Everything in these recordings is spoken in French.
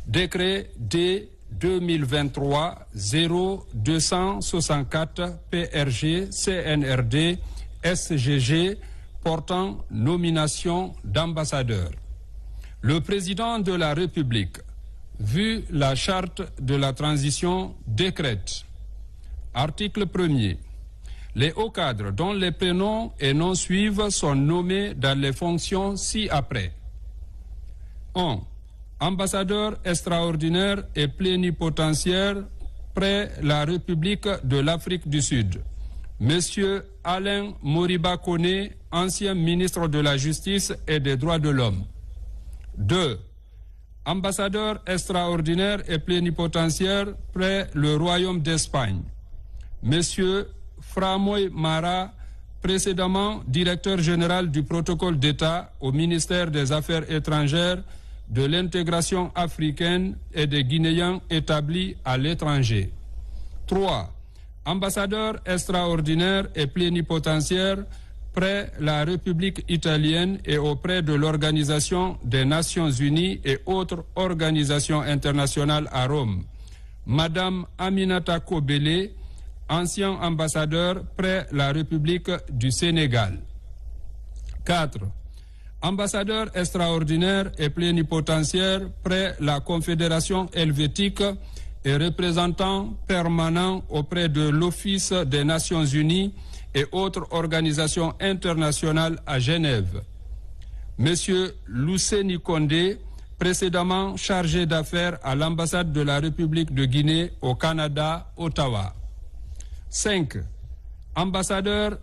Décret D 2023-0264 PRG CNRD SGG portant nomination d'ambassadeurs. Le président de la République, vu la charte de la transition, décrète. Article 1er. Les hauts cadres dont les prénoms et noms suivent sont nommés dans les fonctions ci-après. 1. Ambassadeur extraordinaire et plénipotentiaire près la République de l'Afrique du Sud. Monsieur Alain Moriba Koné, ancien ministre de la Justice et des Droits de l'Homme. 2. Ambassadeur extraordinaire et plénipotentiaire près le Royaume d'Espagne. Monsieur Framoy Mara, précédemment directeur général du protocole d'État au ministère des Affaires étrangères, de l'intégration africaine et des Guinéens établis à l'étranger. 3. Ambassadeur extraordinaire et plénipotentiaire près la République italienne et auprès de l'Organisation des Nations Unies et autres organisations internationales à Rome. Madame Aminata Kobele, ancien ambassadeur près la République du Sénégal. 4. Ambassadeur extraordinaire et plénipotentiaire près la Confédération helvétique et représentant permanent auprès de l'Office des Nations Unies et autres organisations internationales à Genève. Monsieur Lousseni Kondé, précédemment chargé d'affaires à l'ambassade de la République de Guinée au Canada, Ottawa. 5. Ambassadeur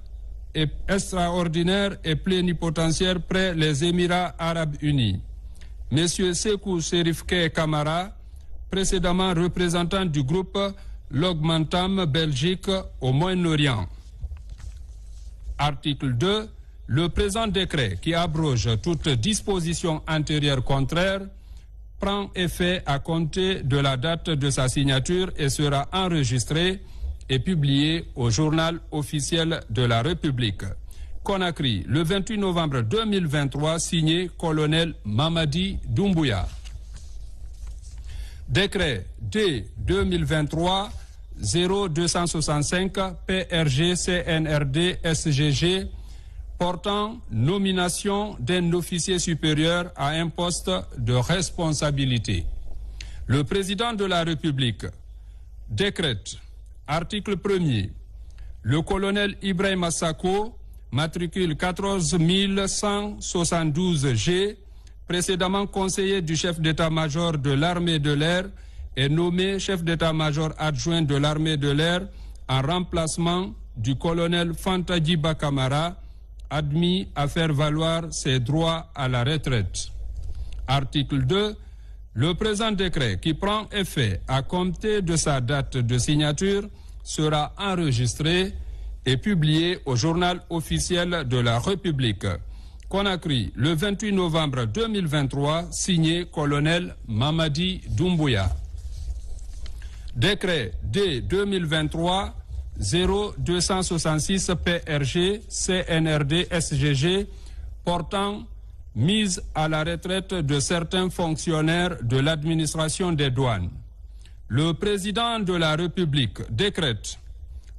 extraordinaire et plénipotentiaire près les Émirats arabes unis. Monsieur Sekou Serifke Kamara, précédemment représentant du groupe Logmantam Belgique au Moyen-Orient. Article 2. Le présent décret qui abroge toute disposition antérieure contraire prend effet à compter de la date de sa signature et sera enregistré et publié au journal officiel de la République. Conakry, le 28 novembre 2023, signé colonel Mamadi Doumbouya. Décret D 2023-0265 PRG CNRD SGG portant nomination d'un officier supérieur à un poste de responsabilité. Le président de la République décrète. Article 1er. Le colonel Ibrahim Sako, matricule 14172G, précédemment conseiller du chef d'état-major de l'armée de l'air, est nommé chef d'état-major adjoint de l'armée de l'air en remplacement du colonel Fantadjiba Kamara, admis à faire valoir ses droits à la retraite. Article 2. Le présent décret, qui prend effet à compter de sa date de signature, sera enregistré et publié au journal officiel de la République. Conakry, le 28 novembre 2023, signé colonel Mamadi Doumbouya. Décret D 2023-0266 PRG CNRD SGG portant mise à la retraite de certains fonctionnaires de l'administration des douanes. Le président de la République décrète.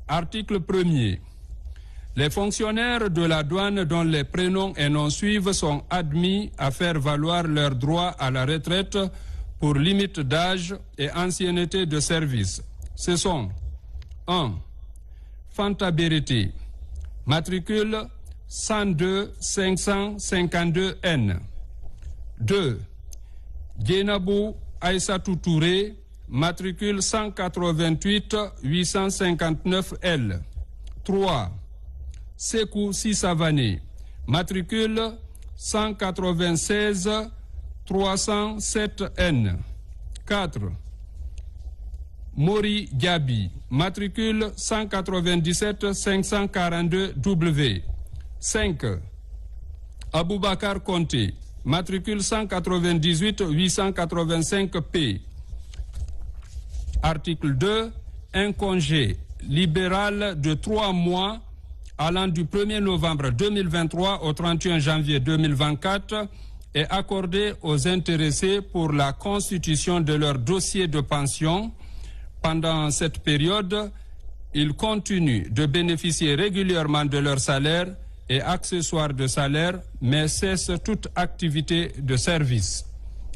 Article 1er. Les fonctionnaires de la douane dont les prénoms et noms suivent sont admis à faire valoir leurs droits à la retraite pour limite d'âge et ancienneté de service. Ce sont 1. Fanta Berete, matricule 102 552N. 2. Djenabou Aïssatou Touré, matricule 188 859L. 3. Sekou Sissavane, matricule 196 307N. 4. Mori Diaby, matricule 197 542W. 5. Aboubakar Konté, matricule 198 885P. Article 2. Un congé libéral de 3 mois allant du 1er novembre 2023 au 31 janvier 2024 est accordée aux intéressés pour la constitution de leur dossier de pension. Pendant cette période, ils continuent de bénéficier régulièrement de leur salaire et accessoires de salaire, mais cessent toute activité de service.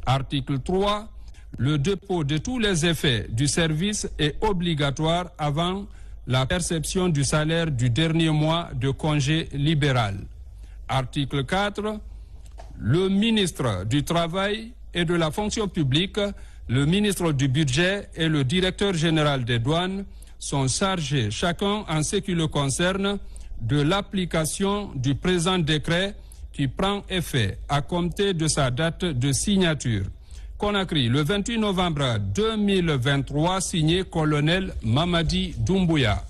Article 3. Le dépôt de tous les effets du service est obligatoire avant la perception du salaire du dernier mois de congé libéral. Article 4. Le ministre du Travail et de la Fonction publique, le ministre du Budget et le directeur général des douanes sont chargés, chacun en ce qui le concerne, de l'application du présent décret qui prend effet à compter de sa date de signature. Conakry, le 28 novembre 2023, signé colonel Mamadi Doumbouya.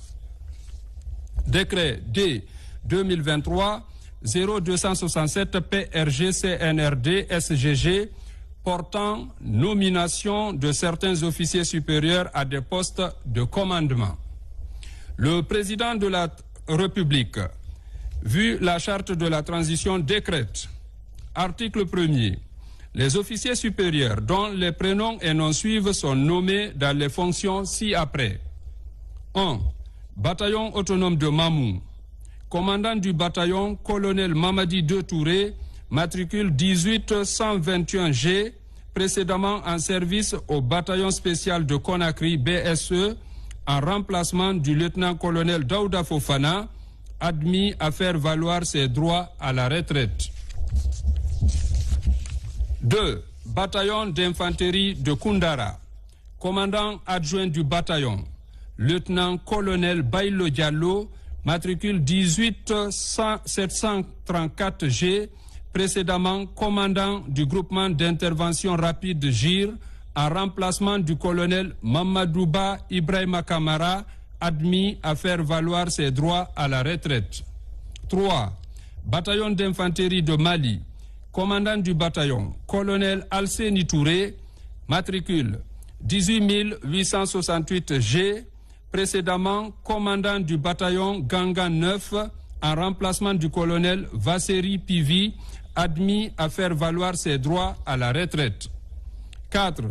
Décret D 2023-0267 PRG CNRD SGG portant nomination de certains officiers supérieurs à des postes de commandement. Le président de la République, vu la charte de la transition, décrète, article 1er, les officiers supérieurs dont les prénoms et noms suivent sont nommés dans les fonctions ci-après. 1. Bataillon autonome de Mamou. Commandant du bataillon, colonel Mamadi II Touré, matricule 18121G, précédemment en service au bataillon spécial de Conakry BSE, en remplacement du lieutenant-colonel Daouda Fofana, admis à faire valoir ses droits à la retraite. 2. Bataillon d'infanterie de Koundara. Commandant adjoint du bataillon, lieutenant-colonel Bailo Diallo, matricule 18734G, précédemment commandant du groupement d'intervention rapide GIR, en remplacement du colonel Mamadouba Ibrahima Kamara, admis à faire valoir ses droits à la retraite. 3. Bataillon d'infanterie de Mali. Commandant du bataillon, colonel Alseni Touré, matricule 18868G, précédemment commandant du bataillon Ganga 9, en remplacement du colonel Vasseri Pivi, admis à faire valoir ses droits à la retraite. 4.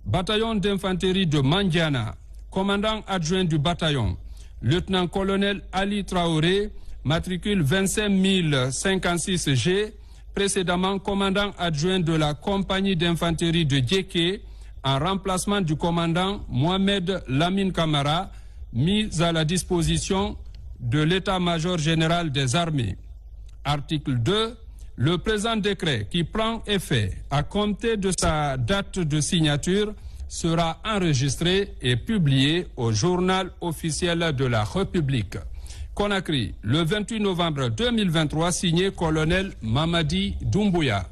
Bataillon d'infanterie de Mandiana, commandant adjoint du bataillon, lieutenant-colonel Ali Traoré, matricule 25056G, précédemment commandant adjoint de la compagnie d'infanterie de Djeké, en remplacement du commandant Mohamed Lamine Kamara, mis à la disposition de l'état-major général des armées. Article 2. Le présent décret, qui prend effet à compter de sa date de signature, sera enregistré et publié au journal officiel de la République. Conakry, le 28 novembre 2023, signé colonel Mamadi Doumbouya.